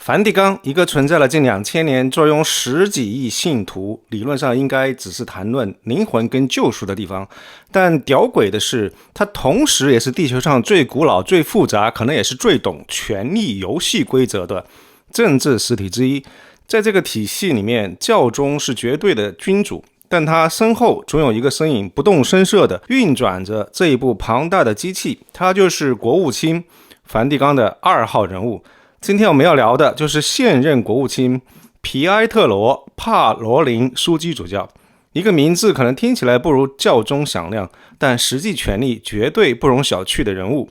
梵蒂冈，一个存在了近2000年、坐拥10几亿信徒，理论上应该只是谈论灵魂跟救赎的地方。但屌诡的是，它同时也是地球上最古老、最复杂，可能也是最懂权力游戏规则的政治实体之一。在这个体系里面，教宗是绝对的君主，但他身后总有一个身影不动声色地运转着这一部庞大的机器，他就是国务卿，梵蒂冈的2号人物。今天我们要聊的就是现任国务卿皮埃特罗·帕罗林枢机主教，一个名字可能听起来不如教宗响亮，但实际权力绝对不容小觑的人物。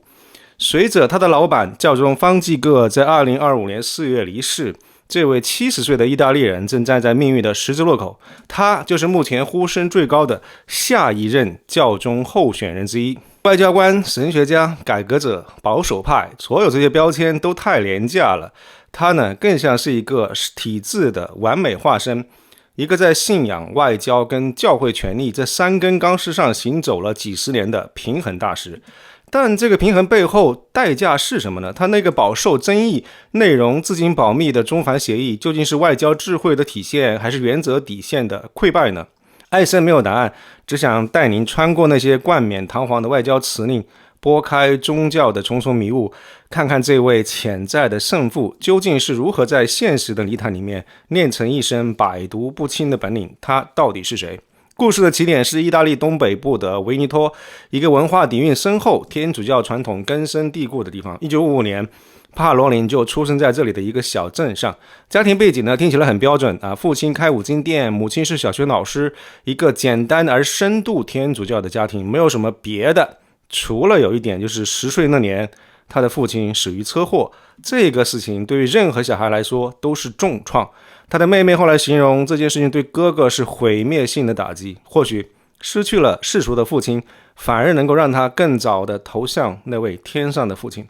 随着他的老板教宗方济各在2025年4月离世，这位70岁的意大利人正站在命运的十字路口，他就是目前呼声最高的下一任教宗候选人之一。外交官、神学家、改革者、保守派，所有这些标签都太廉价了。他呢，更像是一个体制的完美化身，一个在信仰、外交跟教会权力这3根钢丝上行走了几十年的平衡大师。但这个平衡背后代价是什么呢？他那个饱受争议、内容至今保密的中梵协议，究竟是外交智慧的体现，还是原则底线的溃败呢？艾森没有答案，只想带您穿过那些冠冕堂皇的外交辞令，拨开宗教的重重迷雾，看看这位潜在的圣父究竟是如何在现实的泥潭里面练成一身百毒不侵的本领，他到底是谁？故事的起点是意大利东北部的维尼托，一个文化底蕴深厚、天主教传统根深蒂固的地方。1955年，帕罗林就出生在这里的一个小镇上。家庭背景呢，听起来很标准啊，父亲开五金店，母亲是小学老师，一个简单而深度天主教的家庭，没有什么别的。除了有一点，就是10岁那年，他的父亲死于车祸。这个事情对于任何小孩来说都是重创。他的妹妹后来形容这件事情对哥哥是毁灭性的打击，或许失去了世俗的父亲，反而能够让他更早的投向那位天上的父亲。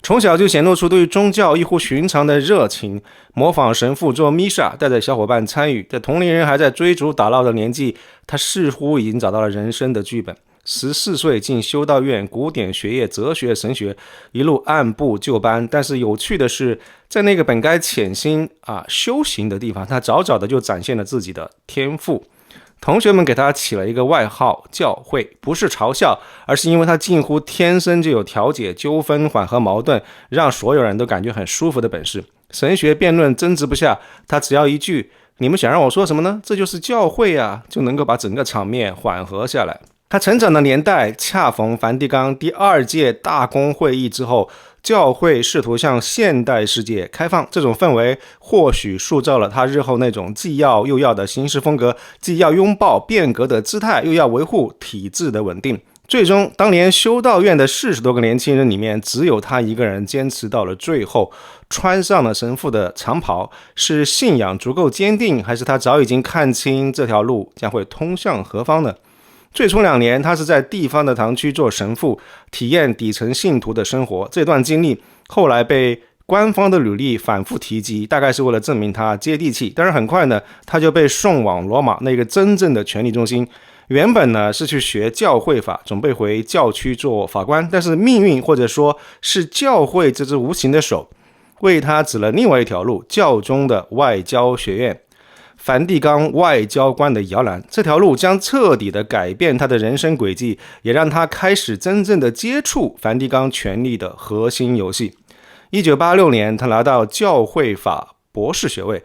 从小就显露出对于宗教异乎寻常的热情，模仿神父做弥撒，带着小伙伴参与。在同龄人还在追逐打闹的年纪，他似乎已经找到了人生的剧本。14岁进修道院，古典学业、哲学、神学，一路按部就班。但是有趣的是，在那个本该潜心修行的地方，他早早的就展现了自己的天赋。同学们给他起了一个外号教会，不是嘲笑，而是因为他近乎天生就有调解纠纷、缓和矛盾，让所有人都感觉很舒服的本事。神学辩论争执不下，他只要一句你们想让我说什么呢？这就是教会啊，就能够把整个场面缓和下来。他成长的年代恰逢梵蒂冈第2届大公会议之后，教会试图向现代世界开放，这种氛围或许塑造了他日后那种既要又要的行事风格，既要拥抱变革的姿态，又要维护体制的稳定。最终，当年修道院的40多个年轻人里面，只有他一个人坚持到了最后，穿上了神父的长袍。是信仰足够坚定，还是他早已经看清这条路将会通向何方呢？最初2年，他是在地方的堂区做神父，体验底层信徒的生活。这段经历后来被官方的履历反复提及，大概是为了证明他接地气。但是很快呢，他就被送往罗马那个真正的权力中心。原本呢是去学教会法，准备回教区做法官，但是命运或者说是教会这只无形的手，为他指了另外一条路，教宗的外交学院。梵蒂冈外交官的摇篮，这条路将彻底的改变他的人生轨迹，也让他开始真正的接触梵蒂冈权力的核心游戏。1986年，他拿到教会法博士学位，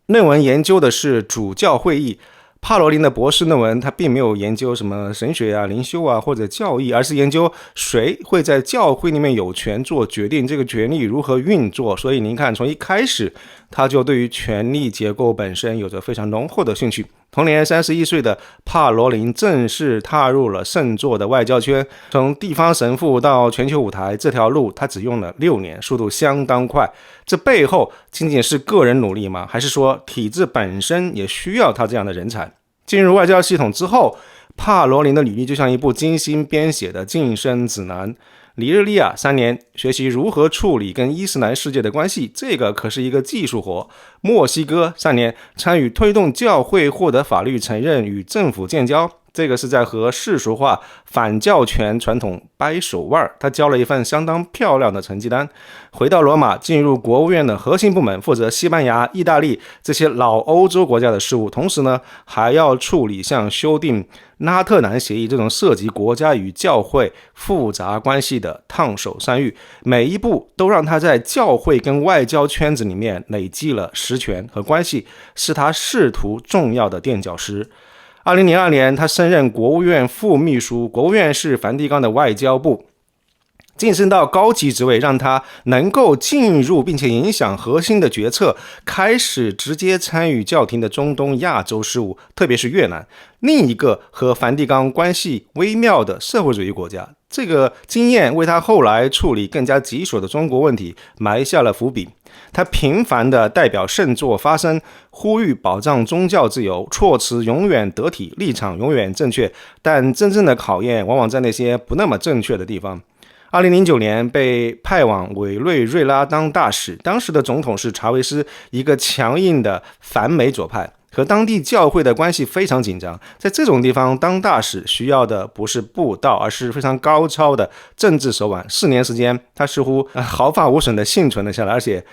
论文研究的是主教会议。帕罗林的博士论文，他并没有研究什么神学啊、灵修啊或者教义，而是研究谁会在教会里面有权做决定，这个权力如何运作。所以您看，从一开始他就对于权力结构本身有着非常浓厚的兴趣。同年31岁的帕罗林正式踏入了圣座的外交圈，从地方神父到全球舞台，这条路他只用了6年，速度相当快。这背后仅仅是个人努力吗？还是说体制本身也需要他这样的人才？进入外交系统之后，帕罗林的履历就像一部精心编写的晋升指南。尼日利亚3年，学习如何处理跟伊斯兰世界的关系，这个可是一个技术活。墨西哥3年，参与推动教会获得法律承认与政府建交，这个是在和世俗化反教权传统掰手腕，他交了一份相当漂亮的成绩单。回到罗马，进入国务院的核心部门，负责西班牙、意大利这些老欧洲国家的事务，同时呢，还要处理像修订拉特南协议这种涉及国家与教会复杂关系的烫手山芋，每一步都让他在教会跟外交圈子里面累积了实权和关系，是他仕途重要的垫脚石。2002年，他升任国务院副秘书，国务院是梵蒂冈的外交部，晋升到高级职位，让他能够进入并且影响核心的决策，开始直接参与教廷的中东亚洲事务，特别是越南，另一个和梵蒂冈关系微妙的社会主义国家。这个经验为他后来处理更加棘手的中国问题埋下了伏笔。他频繁地代表圣座发声，呼吁保障宗教自由，措辞永远得体，立场永远正确，但真正的考验往往在那些不那么正确的地方。2009年被派往委内瑞拉当大使，当时的总统是查韦斯，一个强硬的反美左派，和当地教会的关系非常紧张。在这种地方当大使需要的不是布道，而是非常高超的政治手腕。4年时间，他似乎毫发无损的幸存了下来，而且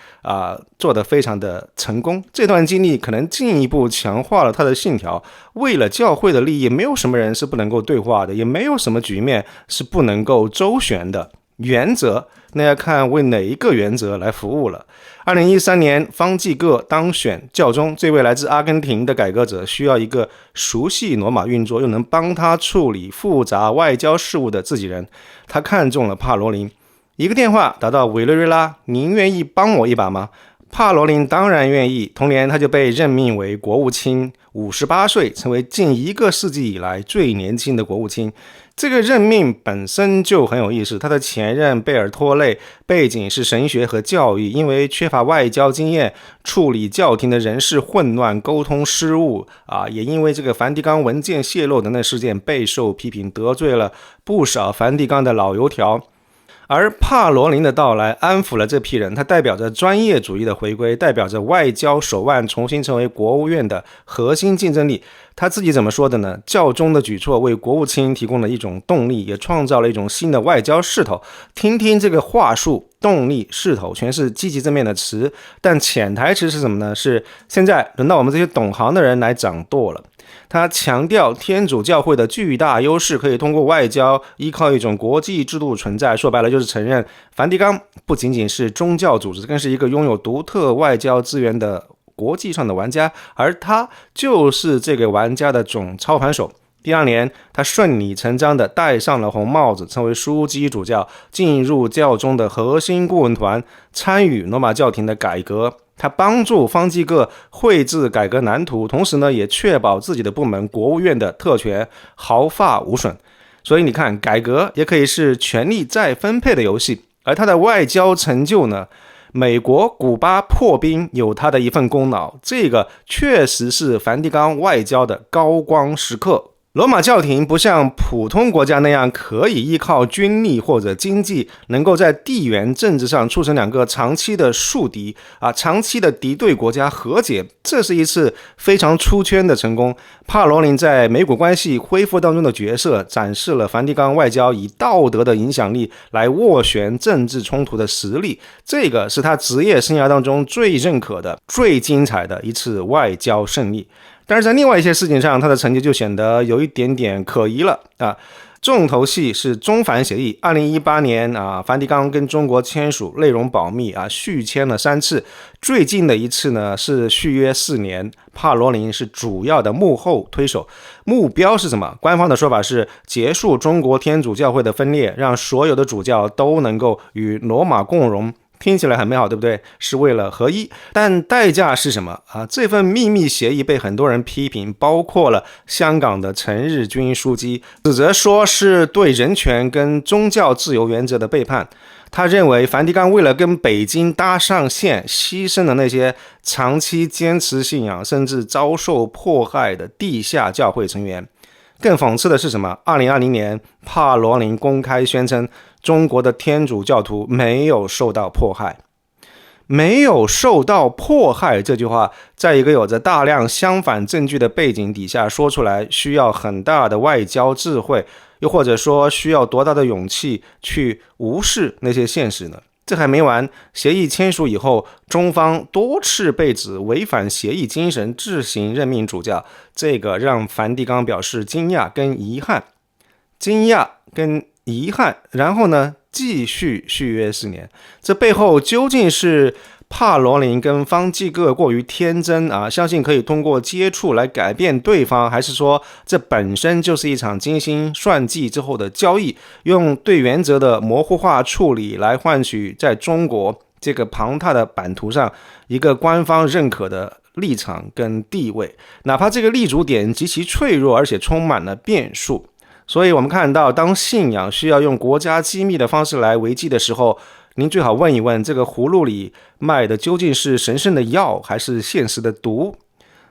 做得非常的成功。这段经历可能进一步强化了他的信条：为了教会的利益，没有什么人是不能够对话的，也没有什么局面是不能够周旋的。原则那要看为哪一个原则来服务了。2013年，方济各当选教宗，这位来自阿根廷的改革者需要一个熟悉罗马运作又能帮他处理复杂外交事务的自己人。他看中了帕罗林，一个电话打到委内瑞拉，您愿意帮我一把吗？帕罗林当然愿意。同年，他就被任命为国务卿，58岁，成为近1个世纪以来最年轻的国务卿。这个任命本身就很有意思，他的前任贝尔托内背景是神学和教育，因为缺乏外交经验，处理教廷的人事混乱、沟通失误也因为这个梵蒂冈文件泄露等等事件备受批评，得罪了不少梵蒂冈的老油条。而帕罗林的到来安抚了这批人，他代表着专业主义的回归，代表着外交手腕重新成为国务院的核心竞争力。他自己怎么说的呢？教宗的举措为国务卿提供了一种动力，也创造了一种新的外交势头。听听这个话术，动力、势头全是积极正面的词，但潜台词是什么呢？是现在轮到我们这些懂行的人来掌舵了。他强调天主教会的巨大优势可以通过外交依靠一种国际制度存在，说白了就是承认梵蒂冈不仅仅是宗教组织，更是一个拥有独特外交资源的国际上的玩家，而他就是这个玩家的总操盘手。第2年，他顺理成章地戴上了红帽子，成为枢机主教，进入教宗的核心顾问团，参与罗马教廷的改革。他帮助方济各绘制改革蓝图，同时呢，也确保自己的部门国务院的特权毫发无损。所以你看，改革也可以是权力再分配的游戏。而他的外交成就呢，美国、古巴破冰有他的一份功劳，这个确实是梵蒂冈外交的高光时刻。罗马教廷不像普通国家那样可以依靠军力或者经济能够在地缘政治上促成两个长期的宿敌长期的敌对国家和解，这是一次非常出圈的成功。帕罗林在美古关系恢复当中的角色，展示了梵蒂冈外交以道德的影响力来斡旋政治冲突的实力，这个是他职业生涯当中最认可的、最精彩的一次外交胜利。但是在另外一些事情上，他的成绩就显得有一点点可疑了重头戏是中梵协议。2018年梵蒂冈跟中国签署，内容保密续签了3次，最近的一次呢是续约4年，帕罗林是主要的幕后推手。目标是什么？官方的说法是结束中国天主教会的分裂，让所有的主教都能够与罗马共荣。听起来很美好，对不对？是为了合一，但代价是什么这份秘密协议被很多人批评，包括了香港的陈日君书记，指责说是对人权跟宗教自由原则的背叛。他认为梵蒂冈为了跟北京搭上线，牺牲了那些长期坚持信仰甚至遭受迫害的地下教会成员。更讽刺的是什么？2020年，帕罗林公开宣称中国的天主教徒没有受到迫害。没有受到迫害这句话，在一个有着大量相反证据的背景底下说出来，需要很大的外交智慧，又或者说需要多大的勇气去无视那些现实呢？这还没完，协议签署以后，中方多次被指违反协议精神，自行任命主教，这个让梵蒂冈表示惊讶跟遗憾。然后呢，继续续约4年。这背后究竟是帕罗林跟方济各过于天真啊，相信可以通过接触来改变对方，还是说这本身就是一场精心算计之后的交易，用对原则的模糊化处理来换取在中国这个庞大的版图上一个官方认可的立场跟地位，哪怕这个立足点极其脆弱，而且充满了变数。所以我们看到，当信仰需要用国家机密的方式来维系的时候，您最好问一问，这个葫芦里卖的究竟是神圣的药还是现实的毒？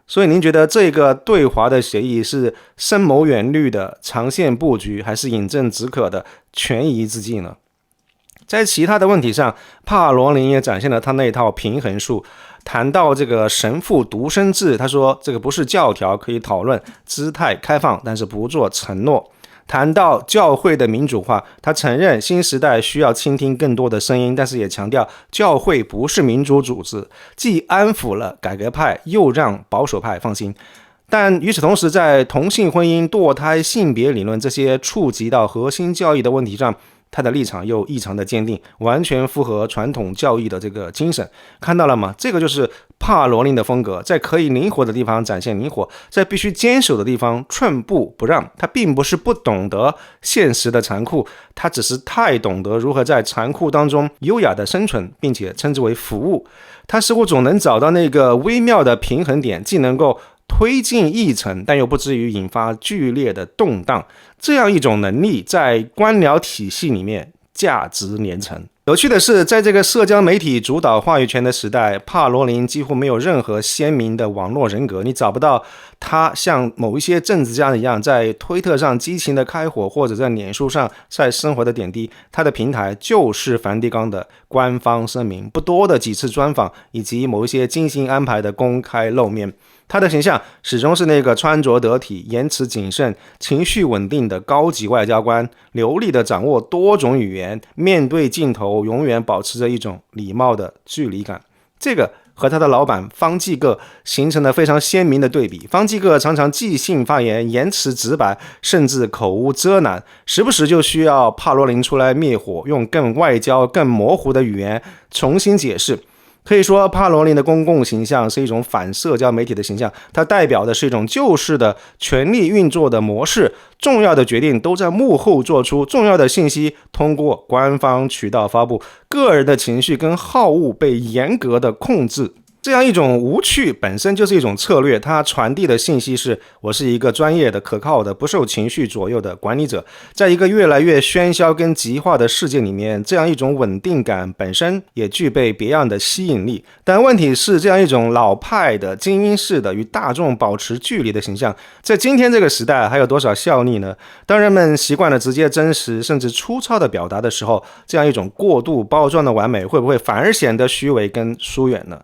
所以您觉得这个对华的协议是深谋远虑的长线布局，还是饮鸩止渴的权宜之计呢？在其他的问题上，帕罗林也展现了他那一套平衡术。谈到这个神父独身制，他说这个不是教条可以讨论，姿态开放，但是不做承诺。谈到教会的民主化，他承认新时代需要倾听更多的声音，但是也强调教会不是民主组织，既安抚了改革派，又让保守派放心。但与此同时，在同性婚姻、堕胎、性别理论这些触及到核心教义的问题上，他的立场又异常的坚定，完全符合传统教义的这个精神。看到了吗？这个就是帕罗林的风格，在可以灵活的地方展现灵活，在必须坚守的地方寸步不让。他并不是不懂得现实的残酷，他只是太懂得如何在残酷当中优雅的生存，并且称之为服务。他似乎总能找到那个微妙的平衡点，既能够推进议程，但又不至于引发剧烈的动荡。这样一种能力在官僚体系里面价值连城。有趣的是，在这个社交媒体主导话语权的时代，帕罗林几乎没有任何鲜明的网络人格，你找不到他像某一些政治家一样在推特上激情的开火，或者在脸书上晒生活的点滴。他的平台就是梵蒂冈的官方声明，不多的几次专访，以及某一些精心安排的公开露面。他的形象始终是那个穿着得体、言辞谨慎、情绪稳定的高级外交官，流利地掌握多种语言，面对镜头永远保持着一种礼貌的距离感。这个和他的老板方济各形成了非常鲜明的对比。方济各常常即兴发言，言辞直白，甚至口无遮拦，时不时就需要帕罗林出来灭火，用更外交、更模糊的语言重新解释。可以说，帕罗林的公共形象是一种反社交媒体的形象，它代表的是一种旧式的权力运作的模式，重要的决定都在幕后做出，重要的信息通过官方渠道发布，个人的情绪跟好恶被严格的控制。这样一种无趣本身就是一种策略，它传递的信息是我是一个专业的、可靠的、不受情绪左右的管理者。在一个越来越喧嚣跟极化的世界里面，这样一种稳定感本身也具备别样的吸引力。但问题是，这样一种老派的、精英式的与大众保持距离的形象，在今天这个时代还有多少效力呢？当人们习惯了直接、真实甚至粗糙的表达的时候，这样一种过度包装的完美会不会反而显得虚伪跟疏远呢？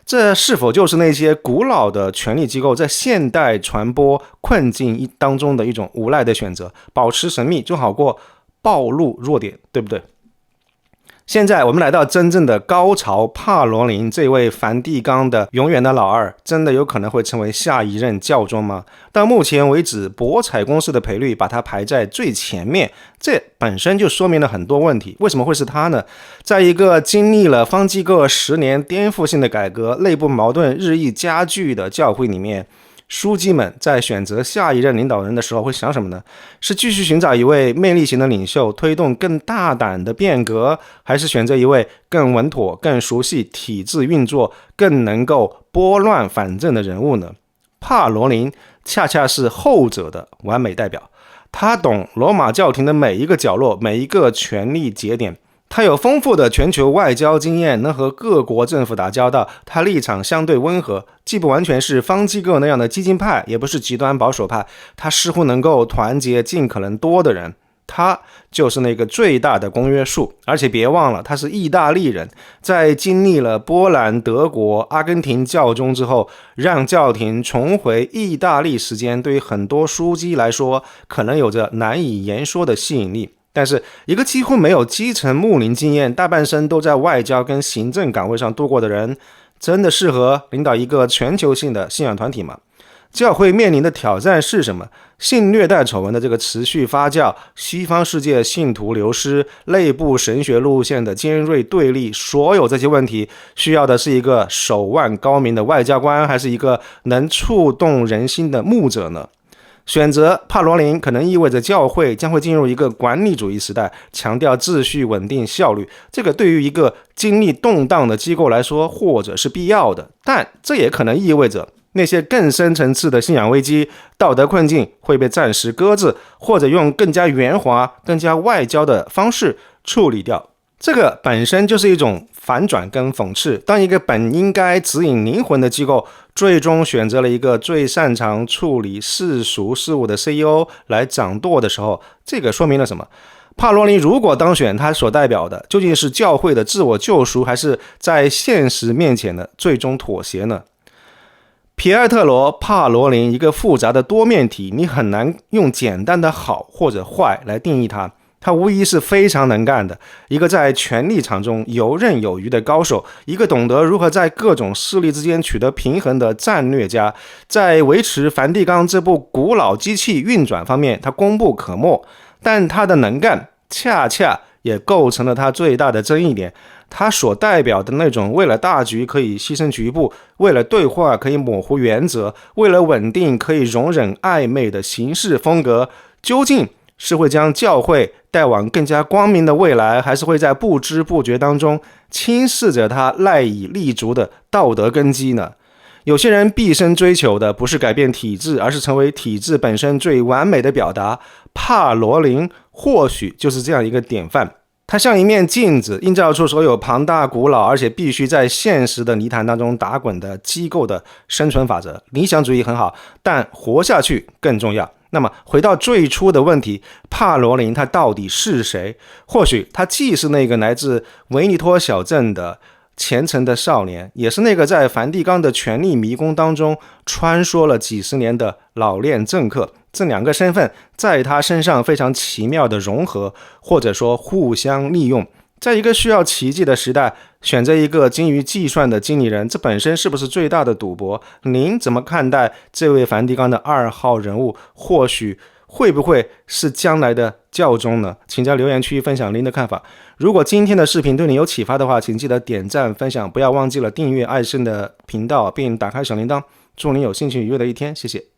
这是否就是那些古老的权力机构在现代传播困境当中的一种无奈的选择？保持神秘就好过暴露弱点，对不对？现在我们来到真正的高潮，帕罗林这位梵蒂冈的永远的老二，真的有可能会成为下一任教宗吗？到目前为止，博彩公司的赔率把他排在最前面，这本身就说明了很多问题。为什么会是他呢？在一个经历了方济各10年颠覆性的改革，内部矛盾日益加剧的教会里面，书记们在选择下一任领导人的时候会想什么呢？是继续寻找一位魅力型的领袖，推动更大胆的变革，还是选择一位更稳妥、更熟悉体制运作、更能够拨乱反正的人物呢？帕罗林恰恰是后者的完美代表。他懂罗马教廷的每一个角落，每一个权力节点。他有丰富的全球外交经验，能和各国政府打交道。他立场相对温和，既不完全是方济各那样的激进派，也不是极端保守派。他似乎能够团结尽可能多的人。他就是那个最大的公约数，而且别忘了他是意大利人，在经历了波兰、德国、阿根廷教宗之后，让教廷重回意大利时间，对于很多枢机来说可能有着难以言说的吸引力。但是一个几乎没有基层牧灵经验，大半生都在外交跟行政岗位上度过的人，真的适合领导一个全球性的信仰团体吗？教会面临的挑战是什么？性虐待丑闻的这个持续发酵，西方世界信徒流失，内部神学路线的尖锐对立，所有这些问题需要的是一个手腕高明的外交官，还是一个能触动人心的牧者呢？选择帕罗林可能意味着教会将会进入一个管理主义时代，强调秩序、稳定、效率。这个对于一个经历动荡的机构来说，或者是必要的，但这也可能意味着那些更深层次的信仰危机、道德困境会被暂时搁置，或者用更加圆滑、更加外交的方式处理掉。这个本身就是一种反转跟讽刺。当一个本应该指引灵魂的机构，最终选择了一个最擅长处理世俗事务的 CEO 来掌舵的时候，这个说明了什么？帕罗林如果当选，他所代表的究竟是教会的自我救赎，还是在现实面前的最终妥协呢？皮埃特罗·帕罗林，一个复杂的多面体，你很难用简单的好或者坏来定义他。他无疑是非常能干的，一个在权力场中游刃有余的高手，一个懂得如何在各种势力之间取得平衡的战略家。在维持梵蒂冈这部古老机器运转方面，他功不可没，但他的能干恰恰也构成了他最大的争议点。他所代表的那种为了大局可以牺牲局部，为了对话可以模糊原则，为了稳定可以容忍暧昧的行事风格，究竟是会将教会带往更加光明的未来，还是会在不知不觉当中轻视着他赖以立足的道德根基呢？有些人毕生追求的不是改变体制，而是成为体制本身最完美的表达。帕罗林或许就是这样一个典范。它像一面镜子，映照出所有庞大古老而且必须在现实的泥潭当中打滚的机构的生存法则。理想主义很好，但活下去更重要。那么回到最初的问题，帕罗林他到底是谁？或许他既是那个来自维尼托小镇的虔诚的少年，也是那个在梵蒂冈的权力迷宫当中穿梭了几十年的老练政客。这两个身份在他身上非常奇妙的融合，或者说互相利用。在一个需要奇迹的时代，选择一个精于计算的经理人，这本身是不是最大的赌博？您怎么看待这位梵蒂冈的2号人物？或许会不会是将来的教宗呢？请在留言区分享您的看法。如果今天的视频对你有启发的话，请记得点赞分享，不要忘记了订阅爱生的频道并打开小铃铛。祝您有兴趣愉悦的一天，谢谢。